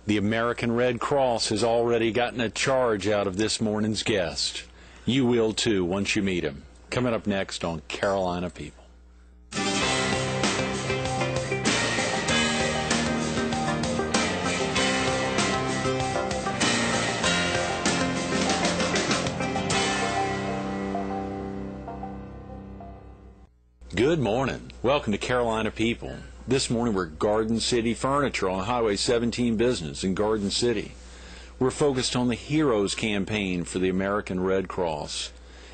The American Red Cross has already gotten a charge out of this morning's guest. You will too once you meet him. Coming up next on Carolina People. Good morning. Welcome to Carolina People. This morning we're at Garden City Furniture on Highway 17 Business in Garden City. We're focused on the Heroes campaign for the American Red Cross.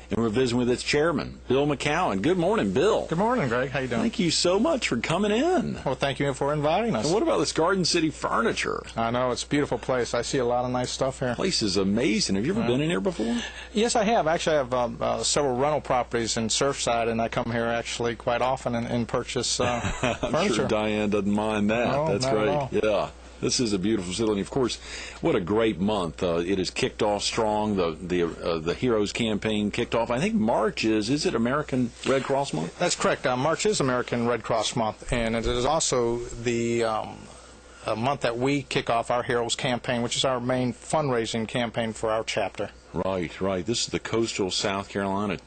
And we're visiting with its chairman, Bill McKown. Good morning, Bill. Good morning, Greg. How you doing? Thank you so much for coming in. Well, thank you for inviting us. And what about this Garden City Furniture? I know, it's a beautiful place. I see a lot of nice stuff here. The place is amazing. Have you ever been in here before? Yes, I have. Actually, I have several rental properties in Surfside, and I come here actually quite often and purchase furniture. I'm sure Diane doesn't mind that. No, that's not great. at all. Yeah. This is a beautiful facility. Of course, what a great month. It has kicked off strong. The Heroes campaign kicked off. I think March is it American Red Cross Month? That's correct. March is American Red Cross Month, and it is also the month that we kick off our Heroes campaign, which is our main fundraising campaign for our chapter. Right, right. This is the coastal South Carolina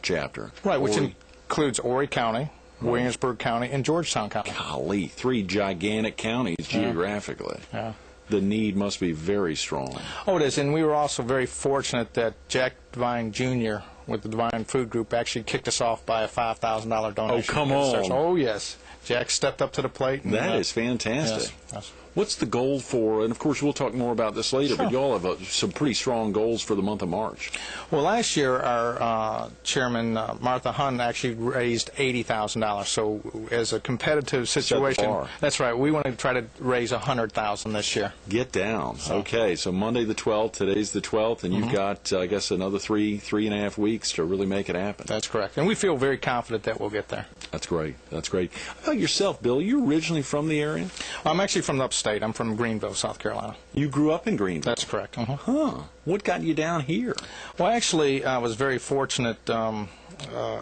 chapter. Right, which includes Horry County, Williamsburg County, and Georgetown County. Golly, 3 gigantic counties geographically. Yeah. The need must be very strong. Oh, it is, and we were also very fortunate that Jack Devine Jr. with the Devine Food Group actually kicked us off by a $5,000 donation. Oh, come on. Oh, yes. Jack stepped up to the plate. And, that is fantastic. Yes. What's the goal for, and of course we'll talk more about this later, but you all have some pretty strong goals for the month of March. Well, last year our chairman, Martha Hunn, actually raised $80,000. So as a competitive situation, that's right, we want to try to raise $100,000 this year. Get down. Okay, so Monday the 12th, today's the 12th, and you've got, I guess, another three and a half weeks to really make it happen. That's correct, and we feel very confident that we'll get there. That's great. That's great. How about yourself, Bill? You're originally from the area? I'm actually from the upstate. I'm from Greenville, South Carolina. You grew up in Greenville? That's correct. Huh. What got you down here? Well, actually, I was very fortunate. I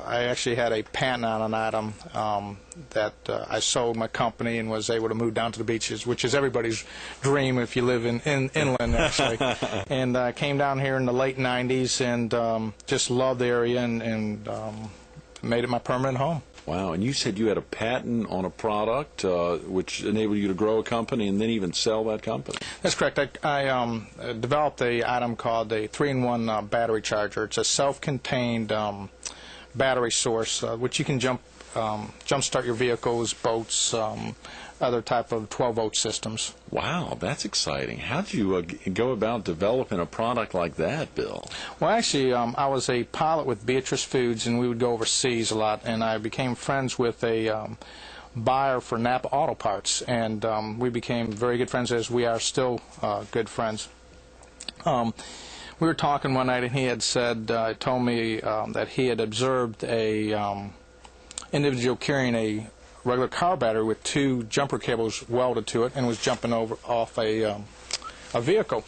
actually had a patent on an item that I sold my company and was able to move down to the beaches, which is everybody's dream if you live in inland, actually. And I came down here in the late 90s and just loved the area and made it my permanent home. Wow, and you said you had a patent on a product which enabled you to grow a company and then even sell that company. That's correct. I developed an item called a 3-in-1 battery charger. It's a self-contained battery source which you can jumpstart your vehicles, boats, other type of 12-volt systems. Wow, that's exciting. How did you go about developing a product like that, Bill? Well, actually, I was a pilot with Beatrice Foods, and we would go overseas a lot, and I became friends with a buyer for Napa Auto Parts, and we became very good friends, as we are still good friends. We were talking one night, and he had said, told me that he had observed a individual carrying a regular car battery with 2 jumper cables welded to it and was jumping off a vehicle.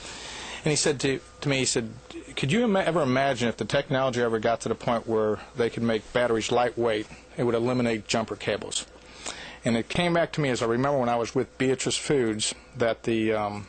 And he said to me, he said, could you ever imagine if the technology ever got to the point where they could make batteries lightweight, it would eliminate jumper cables? And it came back to me as I remember when I was with Beatrice Foods that the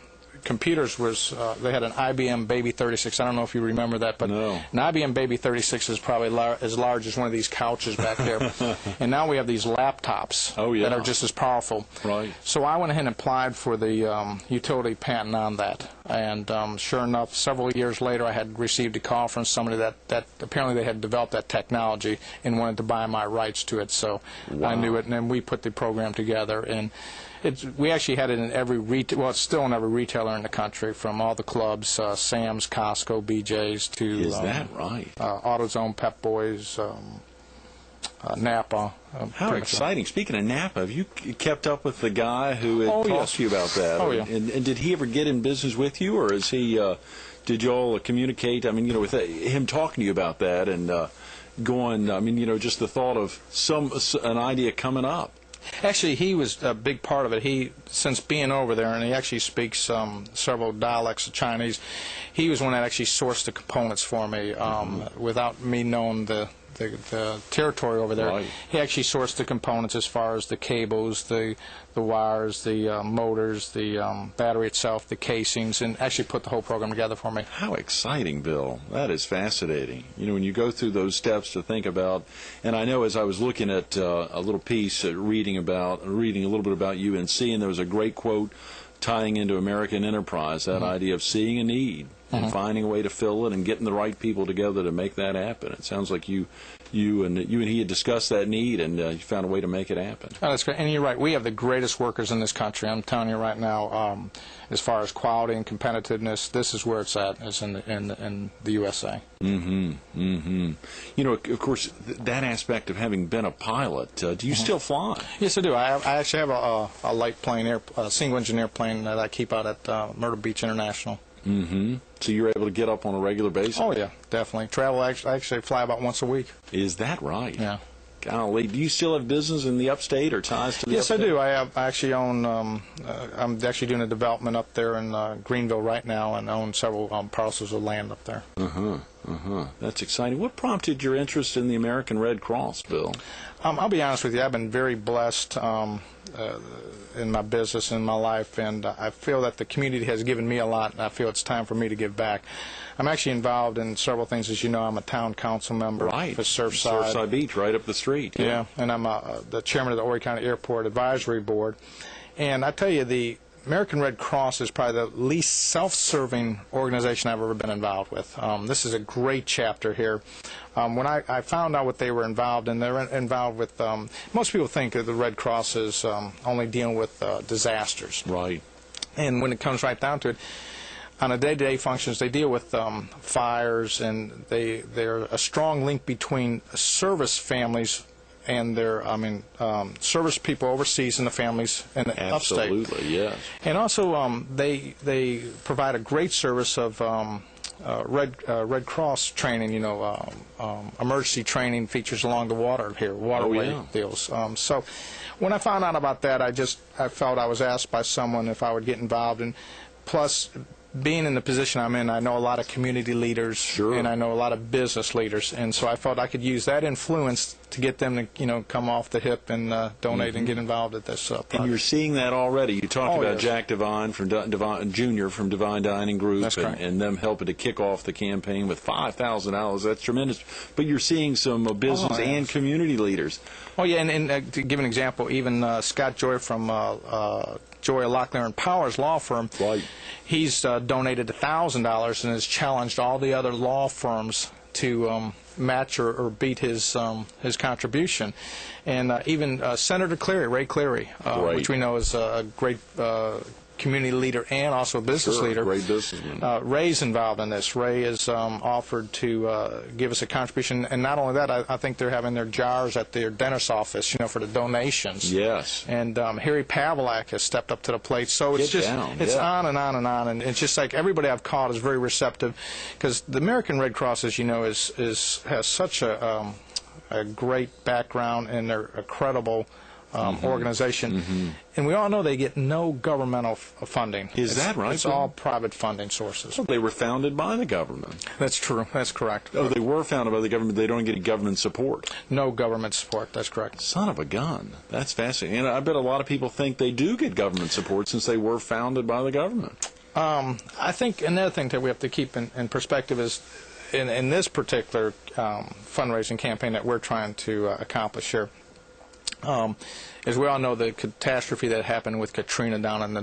computers was, they had an IBM Baby 36. I don't know if you remember that, but no. An IBM Baby 36 is probably as large as one of these couches back there. And now we have these laptops that are just as powerful. Right. So I went ahead and applied for the utility patent on that. And sure enough, several years later, I had received a call from somebody that apparently they had developed that technology and wanted to buy my rights to it. So I knew it, and then we put the program together. And we actually had it in every well, it's still in every retailer in the country, from all the clubs, Sam's, Costco, BJ's, to is that right? AutoZone, Pep Boys, Napa. How exciting! Speaking of Napa, have you kept up with the guy who had talked to you about that? Oh, yeah. And did he ever get in business with you, or is he? Did you all communicate? I mean, with him talking to you about that and going. I mean, just the thought of an idea coming up. Actually, he was a big part of it. He, since being over there, and he actually speaks several dialects of Chinese, he was one that actually sourced the components for me without me knowing the the territory over there. Right. He actually sourced the components as far as the cables, the wires, the motors, the battery itself, the casings, and actually put the whole program together for me. How exciting, Bill. That is fascinating. You know, when you go through those steps to think about, and I know as I was looking at a little piece, reading a little bit about UNC, and there was a great quote tying into American enterprise, that idea of seeing a need and finding a way to fill it and getting the right people together to make that happen. It sounds like you and he had discussed that need, and you found a way to make it happen. Oh, that's great. And you're right. We have the greatest workers in this country. I'm telling you right now, as far as quality and competitiveness, this is where it's at, is in the USA. You know, of course, that aspect of having been a pilot, do you still fly? Yes, I do. I actually have a light plane, a single-engine airplane that I keep out at Myrtle Beach International. So you're able to get up on a regular basis? Oh, yeah, definitely. Travel, I actually fly about once a week. Is that right? Yeah. Golly, do you still have business in the upstate or ties to the Yes, upstate? I do. I actually own, I'm actually doing a development up there in Greenville right now, and own several parcels of land up there. That's exciting. What prompted your interest in the American Red Cross, Bill? I'll be honest with you, I've been very blessed in my business and my life, and I feel that the community has given me a lot, and I feel it's time for me to give back. I'm actually involved in several things. As you know, I'm a town council member for Surfside. Surfside Beach, right up the street. Yeah, and I'm the chairman of the Horry County Airport Advisory Board. And I tell you, the American Red Cross is probably the least self-serving organization I've ever been involved with. This is a great chapter here. When I found out what they were involved in, they're involved with, most people think of the Red Cross as only dealing with disasters. Right. And when it comes right down to it, on a day-to-day functions, they deal with fires, and they're a strong link between service families and their, service people overseas and the families in the upstate. Absolutely, yes. And also, they provide a great service of Red Cross training. You know, emergency training features along the water here, waterway deals. So, when I found out about that, I felt I was asked by someone if I would get involved, and plus, being in the position I'm in, I know a lot of community leaders, and I know a lot of business leaders, and so I felt I could use that influence to get them to, come off the hip and donate and get involved at this project. And you're seeing that already. You talked about Jack Devine from Jr. from Divine Dining Group, and them helping to kick off the campaign with $5,000. That's tremendous. But you're seeing some business and community leaders. Oh yeah, and to give an example, even Scott Joy from Joy Locklear and Powers law firm, he's donated $1,000 and has challenged all the other law firms to match or beat his contribution. And even Senator Cleary, Ray Cleary, which we know is a great community leader and also a business leader. Great businessman. Ray's involved in this. Ray has offered to give us a contribution, and not only that, I think they're having their jars at their dentist's office, for the donations. Yes. And Harry Pavlak has stepped up to the plate. So it's on and on and on, and it's just like everybody I've caught is very receptive, because the American Red Cross, as you know, has such a great background, and they're a credible organization. And we all know they get no governmental funding. Is that right? It's all private funding sources. Well, they were founded by the government. That's true. That's correct. Oh, they were founded by the government. They don't get government support. No government support. That's correct. Son of a gun. That's fascinating. And I bet a lot of people think they do get government support since they were founded by the government. I think another thing that we have to keep in perspective is, in this particular fundraising campaign that we're trying to accomplish here, as we all know, the catastrophe that happened with Katrina down in the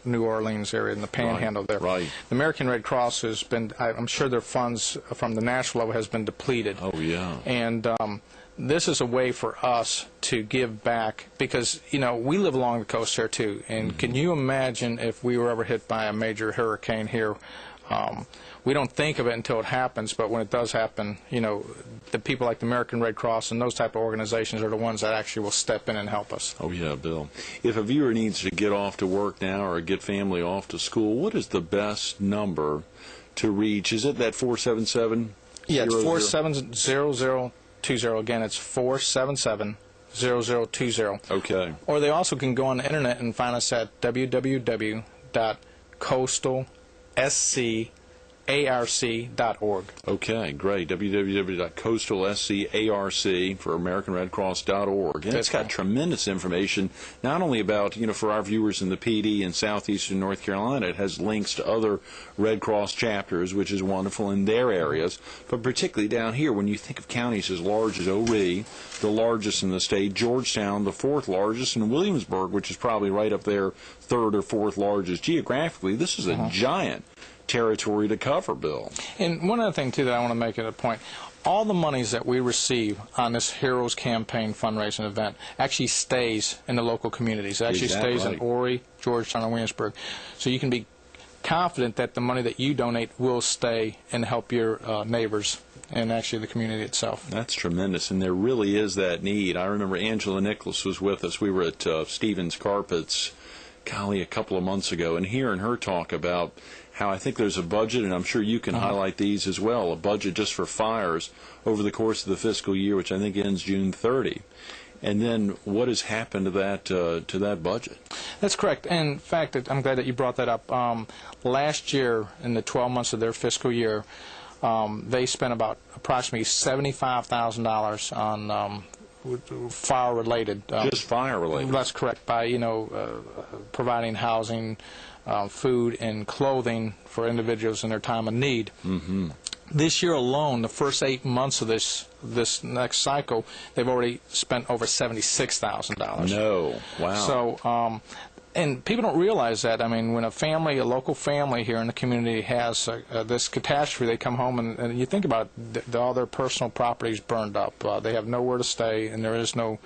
New Orleans area in the Panhandle there. Right. The American Red Cross has been, I'm sure their funds from the national level has been depleted. Oh, yeah. And this is a way for us to give back, because, we live along the coast here, too. And can you imagine if we were ever hit by a major hurricane here? We don't think of it until it happens, but when it does happen, the people like the American Red Cross and those type of organizations are the ones that actually will step in and help us. Oh, yeah, Bill. If a viewer needs to get off to work now or get family off to school, what is the best number to reach? Is it that 477? Yeah, it's 477-0020. Again, it's 477-0020. Okay. Or they also can go on the internet and find us at www.coastalsc ARC.org. Okay, great. www.coastalscarc for AmericanRedCross.org. And it's got tremendous information, not only about, for our viewers in the PD in southeastern North Carolina, it has links to other Red Cross chapters, which is wonderful in their areas, but particularly down here, when you think of counties as large as Horry, the largest in the state, Georgetown, the fourth largest, and Williamsburg, which is probably right up there, third or fourth largest geographically, this is a giant territory to cover, Bill. And one other thing, too, that I want to make at a point, all the monies that we receive on this Heroes Campaign fundraising event actually stays in the local communities. It actually stays in Horry, Georgetown, and Williamsburg. So you can be confident that the money that you donate will stay and help your neighbors and actually the community itself. That's tremendous, and there really is that need. I remember Angela Nicholas was with us. We were at Stevens Carpets, a couple of months ago, and hearing her talk about how I think there's a budget, and I'm sure you can highlight these as well, a budget just for fires over the course of the fiscal year, which I think ends June 30. And then what has happened to that budget? That's correct. In fact, I'm glad that you brought that up. Last year, in the 12 months of their fiscal year, they spent about approximately $75,000 on fire-related. Just fire-related? That's correct, by, providing housing, food, and clothing for individuals in their time of need. Mm-hmm. This year alone, the first 8 months of this next cycle, they've already spent over $76,000. No. Wow. So, and people don't realize that. I mean, when a local family here in the community has this catastrophe, they come home and you think about it, all their personal properties burned up. They have nowhere to stay, and there is no,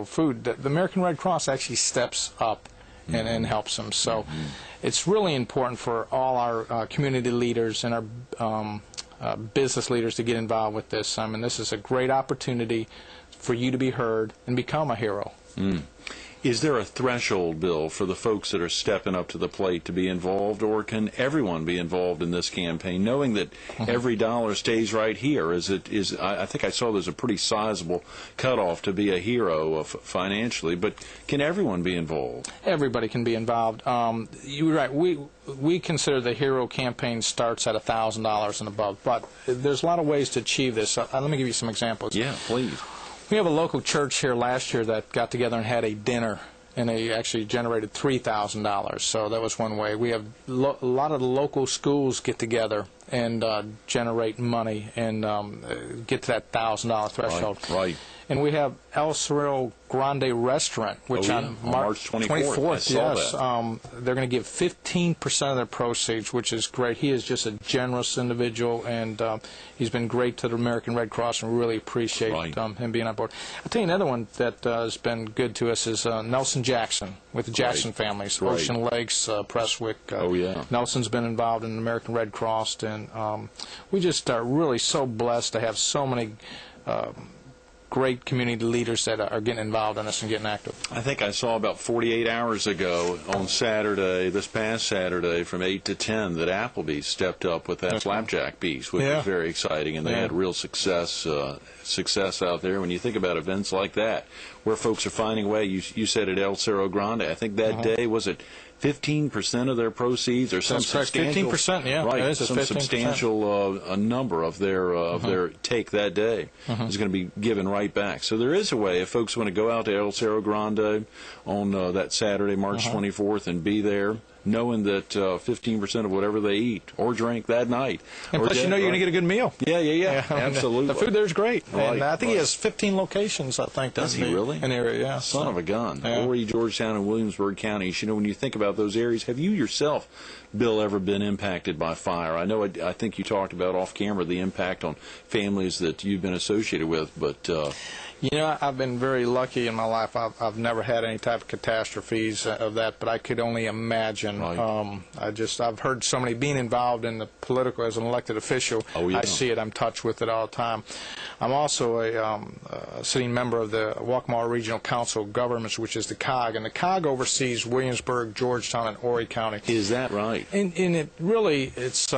food. The American Red Cross actually steps up and helps them. So it's really important for all our community leaders and our business leaders to get involved with this. I mean, this is a great opportunity for you to be heard and become a hero. Is there a threshold, Bill, for the folks that are stepping up to the plate to be involved, or can everyone be involved in this campaign, knowing that every dollar stays right here? I think I saw there's a pretty sizable cutoff to be a hero financially, but can everyone be involved? Everybody can be involved. You're right. We consider the hero campaign starts at $1,000 and above, but there's a lot of ways to achieve this. Let me give you some examples. Yeah, please. We have a local church here last year that got together and had a dinner, and they actually generated $3,000. So that was one way. We have a lot of the local schools get together and generate money and get to that $1,000 threshold. Right. And we have El Cerro Grande Restaurant, which on March 24th, I saw that. They're going to give 15% of their proceeds, which is great. He is just a generous individual, and he's been great to the American Red Cross, and we really appreciate him being on board. I'll tell you another one that has been good to us is Nelson Jackson, with the Jackson families, Ocean Lakes, Prestwick. Nelson's been involved in the American Red Cross, and we just are really so blessed to have so many great community leaders that are getting involved in this and getting active. I think I saw about 48 hours ago on this past Saturday, from 8 to 10, that Applebee's stepped up with that flapjack piece, which was very exciting, and they had real success out there. When you think about events like that, where folks are finding a way, you said at El Cerro Grande, I think that day, was it 15% of their proceeds, or some substantial 15%, right, some 15%. Substantial number of their take that day is going to be given right back. So there is a way, if folks want to go out to El Cerro Grande on that Saturday, March 24th, and be there, knowing that 15% of whatever they eat or drink that night. And plus, you're going to get a good meal. Yeah, absolutely. The food there is great. And I think he has 15 locations, I think. Does he really? In the area, Son of a gun. Horry, Georgetown, and Williamsburg counties. When you think about those areas, have you yourself, Bill, ever been impacted by fire? I know, I think you talked about off camera the impact on families that you've been associated with, but... I've been very lucky in my life. I've never had any type of catastrophes of that, but I could only imagine. I've heard so many being involved in the political as an elected official. I see it. I'm touched with it all the time. I'm also a sitting member of the Waccamaw Regional Council of Governments, which is the COG, and the COG oversees Williamsburg, Georgetown, and Horry County. Is that right? And it really, it's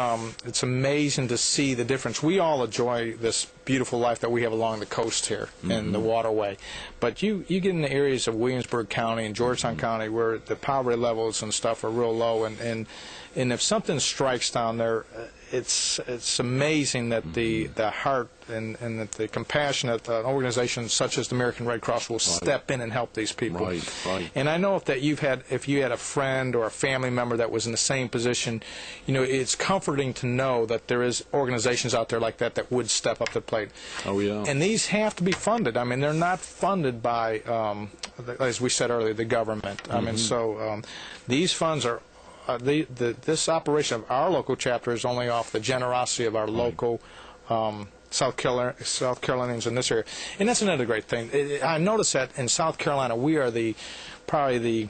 amazing to see the difference. We all enjoy this beautiful life that we have along the coast here and the waterway. But you get in the areas of Williamsburg County and Georgetown County where the poverty levels and stuff are real low, and if something strikes down there, it's amazing that the heart and that the compassion that an organization such as the American Red Cross will step in and help these people. Right. And I know if you had a friend or a family member that was in the same position, it's comforting to know that there is organizations out there like that would step up to the plate. Oh yeah. And these have to be funded. I mean, they're not funded by, as we said earlier, the government. I mean, so these funds are. This operation of our local chapter is only off the generosity of our local South Carolinians in this area, and that's another great thing. I noticed that in South Carolina we are probably the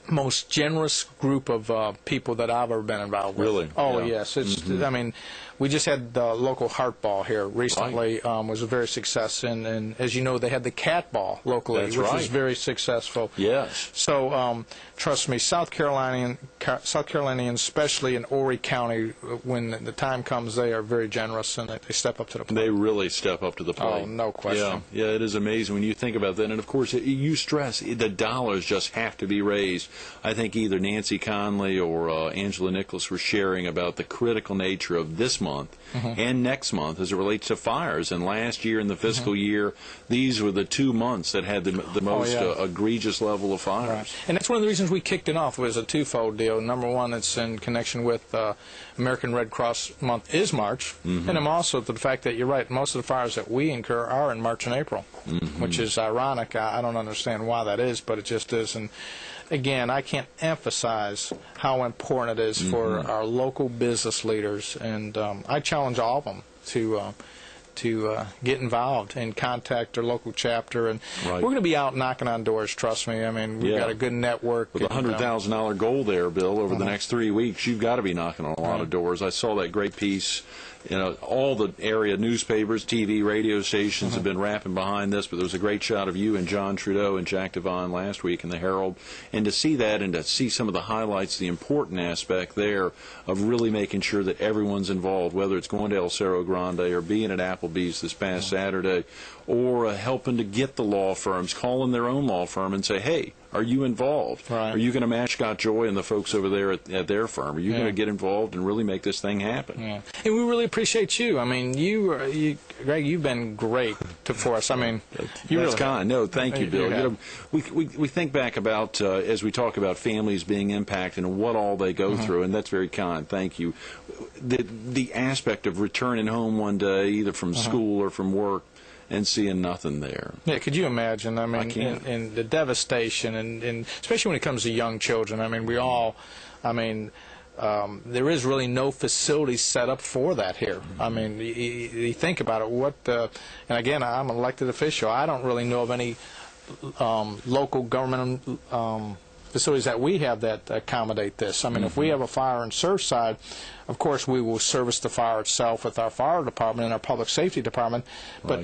most generous group of people that I've ever been involved with. Really? Oh Yeah. yes. It's. I mean, we just had the local heart ball here recently. Was a very success, and as you know, they had the cat ball locally, That's which right. was very successful. Yes. So trust me, South Carolinians, especially in Horry County, when the time comes, they are very generous and they step up to the plate. They really step up to the plate. Oh, no question. Yeah, it is amazing when you think about that. And of course, you stress the dollars just have to be raised. I think either Nancy Conley or Angela Nicholas were sharing about the critical nature of this month and next month as it relates to fires. And last year in the fiscal year, these were the 2 months that had the most egregious level of fires. Right. And that's one of the reasons we kicked it off. Was a twofold deal. Number one, it's in connection with American Red Cross month is March, and I'm also the fact that you're right. Most of the fires that we incur are in March and April, which is ironic. I don't understand why that is, but it just is. And again, I can't emphasize how important it is for our local business leaders, and I challenge all of them to get involved and contact their local chapter. And we're going to be out knocking on doors, trust me. I mean, we've got a good network. With a $100,000 goal there, Bill, over the next 3 weeks, you've got to be knocking on a lot of doors. I saw that great piece. All the area newspapers, TV, radio stations have been rapping behind this, but there was a great shot of you and John Trudeau and Jack Devine last week in the Herald. And to see that and to see some of the highlights, the important aspect there of really making sure that everyone's involved, whether it's going to El Cerro Grande or being at Applebee's this past Saturday, or helping to get the law firms, calling their own law firm and say, hey, are you involved? Right. Are you going to match Scott Joy and the folks over there at their firm? Are you going to get involved and really make this thing happen? Yeah. And we really appreciate you. I mean, Greg, you've been great for us. I mean, you That's really kind. No, thank you, Bill. We think back about, as we talk about families being impacted and what all they go through, and that's very kind. Thank you. The aspect of returning home one day, either from school or from work, and seeing nothing there. Yeah, could you imagine? I mean, and the devastation, and especially when it comes to young children. I mean, there is really no facility set up for that here. I mean, you think about it. And again, I'm an elected official. I don't really know of any local government facilities that we have that accommodate this. I mean, if we have a fire on Surfside, of course we will service the fire itself with our fire department and our public safety department, but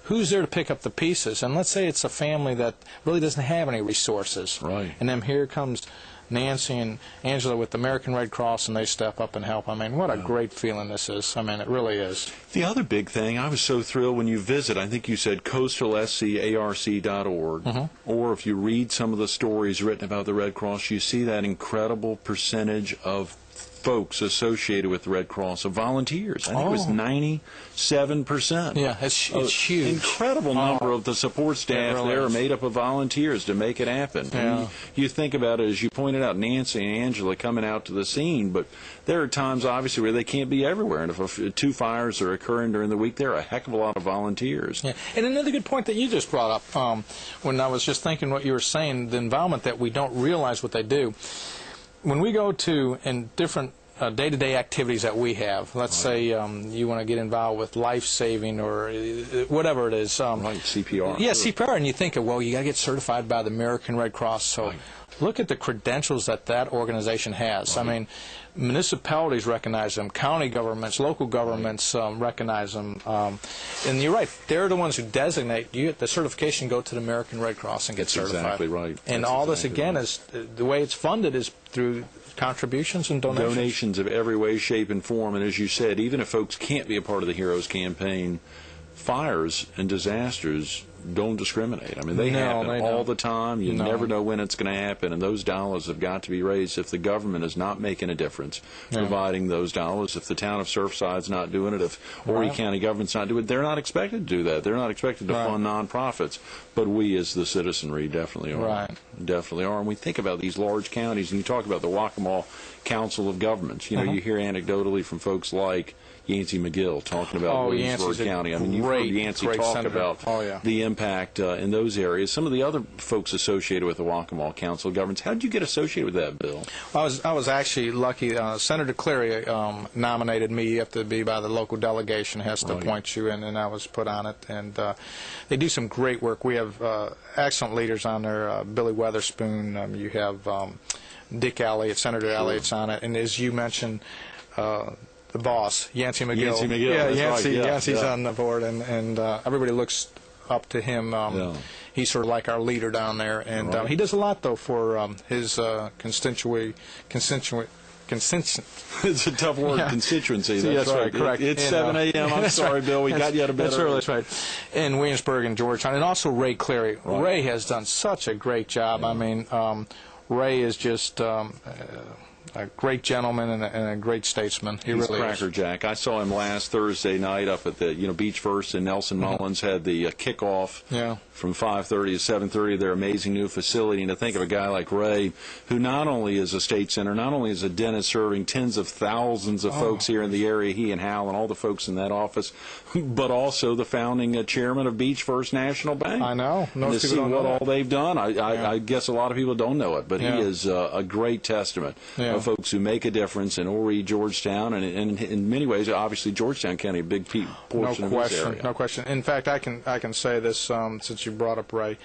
who's there to pick up the pieces? And let's say it's a family that really doesn't have any resources, and then here comes Nancy and Angela with the American Red Cross, and they step up and help. I mean, what a great feeling this is. I mean, it really is. The other big thing, I was so thrilled when you visit, I think you said coastalscarc.org, or if you read some of the stories written about the Red Cross, you see that incredible percentage of folks associated with the Red Cross, of volunteers. I think it was 97%. Yeah, it's huge. Incredible number of the support staff there are made up of volunteers to make it happen. Yeah. You think about it, as you pointed out, Nancy and Angela coming out to the scene, but there are times, obviously, where they can't be everywhere. And if 2 fires are occurring during the week, there are a heck of a lot of volunteers. Yeah. And another good point that you just brought up, when I was just thinking what you were saying, the involvement that we don't realize what they do. When we go to different day-to-day activities that we have, let's say you want to get involved with life-saving or whatever it is. CPR. Yeah, CPR, and you think, well, you got to get certified by the American Red Cross. So look at the credentials that organization has. I mean, municipalities recognize them, county governments, local governments recognize them. And you're right, they're the ones who designate. The certification go to the American Red Cross and get certified. Exactly right. And all this, again, is the way it's funded is through contributions and donations. Donations of every way, shape, and form. And as you said, even if folks can't be a part of the Heroes Campaign, fires and disasters don't discriminate. I mean, they happen all the time. You never know when it's going to happen, and those dollars have got to be raised. If the government is not making a difference, providing those dollars, if the town of Surfside's not doing it, if Horry County government's not doing it, they're not expected to do that. They're not expected to fund nonprofits. But we, as the citizenry, definitely are. Definitely are. And we think about these large counties, and you talk about the Waccamaw Council of Governments. You know, you hear anecdotally from folks like Yancey McGill talking about Williamsburg County. I mean, you've heard Yancey talk about the impact in those areas. Some of the other folks associated with the Waccamaw Council of Governments. How did you get associated with that, Bill? I was actually lucky. Senator Cleary nominated me. You have to be by the local delegation, has to appoint you, and I was put on it. And they do some great work. We have excellent leaders on there. Billy Weatherspoon. You have Dick Elliott, Senator Elliott's on it. And as you mentioned, the boss, Yancey McGill. Yancey McGill. Yancey's on the board, and everybody looks up to him. He's sort of like our leader down there, and he does a lot, though, for his constituency. It's a tough word, constituency. That's right. Correct. It's 7 a.m. I'm sorry, Bill. We got you out of bed. That's early. That's right. In Williamsburg and Georgetown, and also Ray Cleary. Ray has done such a great job. I mean, Ray is just a great gentleman and a great statesman. He's really crackerjack. I saw him last Thursday night up at the Beach First, and Nelson Mullins had the kickoff from 5:30 to 7:30. Their amazing new facility. And to think of a guy like Ray, who not only is a state senator, not only is a dentist serving tens of thousands of folks here in the area, he and Hal and all the folks in that office, but also the founding chairman of Beach First National Bank. I know. To see what all they've done, I guess a lot of people don't know it, but he is a great testament of folks who make a difference in Horry, Georgetown, and in many ways, obviously, Georgetown County, a big portion of this area. No question. In fact, I can say this since you brought up Ray.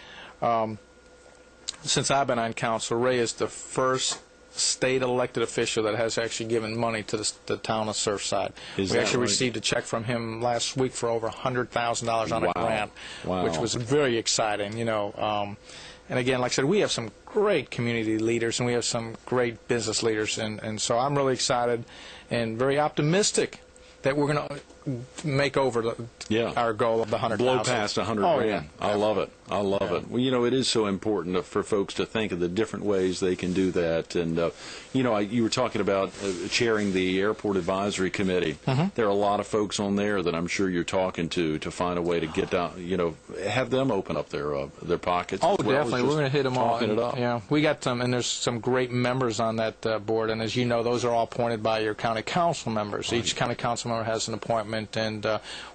Since I've been on council, Ray is the first state elected official that has actually given money to the town of Surfside. We actually received a check from him last week for over $100,000 on a grant, which was very exciting. You know. And again, like I said, we have some great community leaders and we have some great business leaders, and so I'm really excited and very optimistic that we're going to make over our goal of the 100,000. Blow past 100 grand. I love it. I love it. Well, you know, it is so important for folks to think of the different ways they can do that. And, you know, you were talking about chairing the Airport Advisory Committee. There are a lot of folks on there that I'm sure you're talking to find a way to get down, you know, have them open up their pockets. Oh, definitely. We're going to hit them all. Yeah, we got some, and there's some great members on that board. And as you know, those are all appointed by your county council members. Each county council member has an appointment, and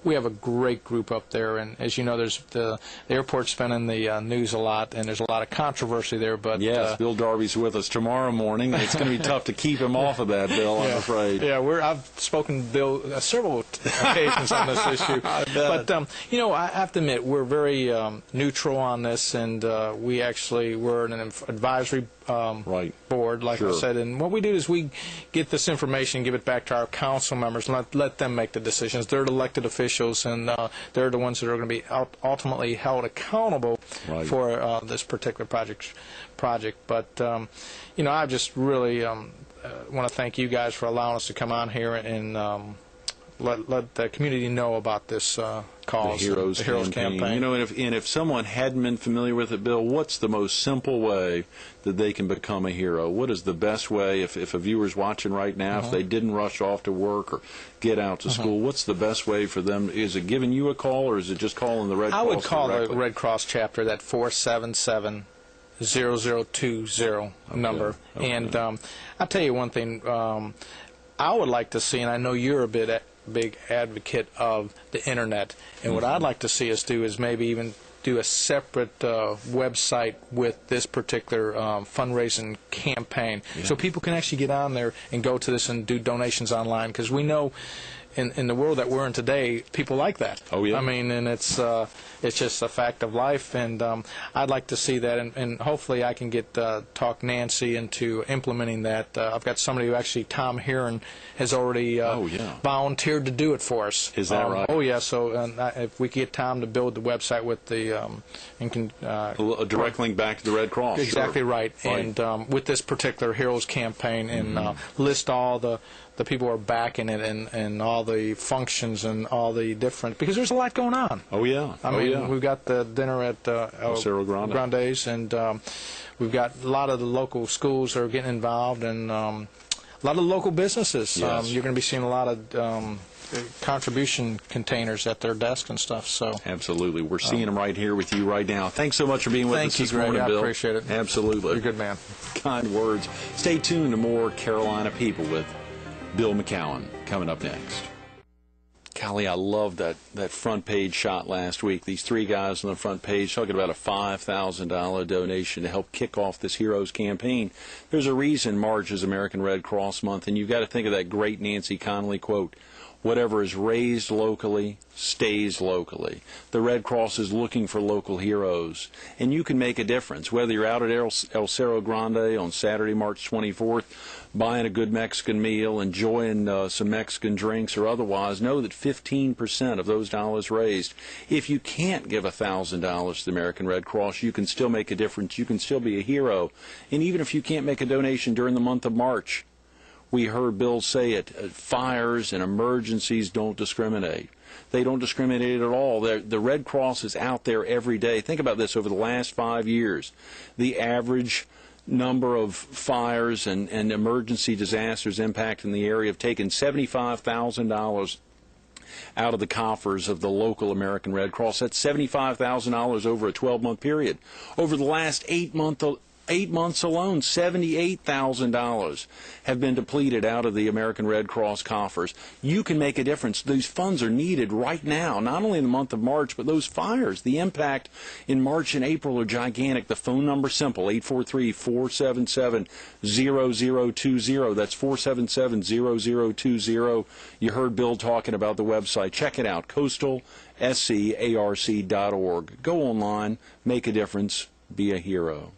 we have a great group up there. And as you know, there's the airport's been in the news a lot, and there's a lot of controversy there. But yes, Bill Darby's with us tomorrow morning. It's going to be tough to keep him off of that, Bill. I'm afraid. Yeah, I've spoken to Bill several occasions on this issue. But you know, I have to admit, we're very neutral on this, and we're an advisory board, like I said. And what we do is we get this information, give it back to our council members, and let them make the decisions. They're the elected officials, and they're the ones that are going to be ultimately held accountable for this particular project. But you know, I just really want to thank you guys for allowing us to come on here and let the community know about this cause, the Heroes Campaign. You know, and if someone hadn't been familiar with it, Bill, what's the most simple way that they can become a hero? What is the best way, if a viewer's watching right now, if they didn't rush off to work or get out to school, what's the best way for them? Is it giving you a call, or is it just calling the Red Cross? I would call directly? the Red Cross chapter, that 477-0020 number. And I'll tell you one thing I would like to see, and I know you're a big advocate of the internet, and what I'd like to see us do is maybe even do a separate website with this particular fundraising campaign, so people can actually get on there and go to this and do donations online, because we know in the world that we're in today, people like that. Oh, yeah. I mean, and it's just a fact of life, and I'd like to see that, and hopefully I can talk Nancy into implementing that. I've got somebody who actually, Tom Heron, has already volunteered to do it for us. Is that right? Oh, yeah. So if we could get Tom to build the website with the a direct link back to the Red Cross. Exactly right. And with this particular Heroes campaign, and list all the the people who are backing it and all the functions and all the different, because there's a lot going on. Oh, yeah. I mean, we've got the dinner at El Cerro Grande. Grande's, and we've got a lot of the local schools that are getting involved, and a lot of local businesses. Yes. You're going to be seeing a lot of contribution containers at their desk and stuff. So absolutely, we're seeing them right here with you right now. Thanks so much for being with us this morning, Bill. I appreciate it. Absolutely, you're a good man. Kind words. Stay tuned to more Carolina People with Bill McKown coming up next. Golly, I love that front page shot last week. These three guys on the front page talking about a $5,000 donation to help kick off this Heroes campaign. There's a reason March is American Red Cross Month, and you've got to think of that great Nancy Connolly quote, "Whatever is raised locally stays locally." The Red Cross is looking for local heroes, and you can make a difference. Whether you're out at El Cerro Grande on Saturday, March 24th, buying a good Mexican meal, enjoying some Mexican drinks, or otherwise, know that 15% of those dollars raised, if you can't give $1,000 to the American Red Cross, you can still make a difference. You can still be a hero. And even if you can't make a donation during the month of March, we heard Bill say it, fires and emergencies don't discriminate. They don't discriminate at all. The Red Cross is out there every day. Think about this. Over the last 5 years, the average number of fires and emergency disasters impacting the area have taken $75,000 out of the coffers of the local American Red Cross. That's $75,000 over a 12-month period. Over the last 8 months alone, $78,000 have been depleted out of the American Red Cross coffers. You can make a difference. These funds are needed right now, not only in the month of March, but those fires. The impact in March and April are gigantic. The phone number simple, 843-477-0020. That's 477-0020. You heard Bill talking about the website. Check it out, coastalscarc.org. Go online, make a difference, be a hero.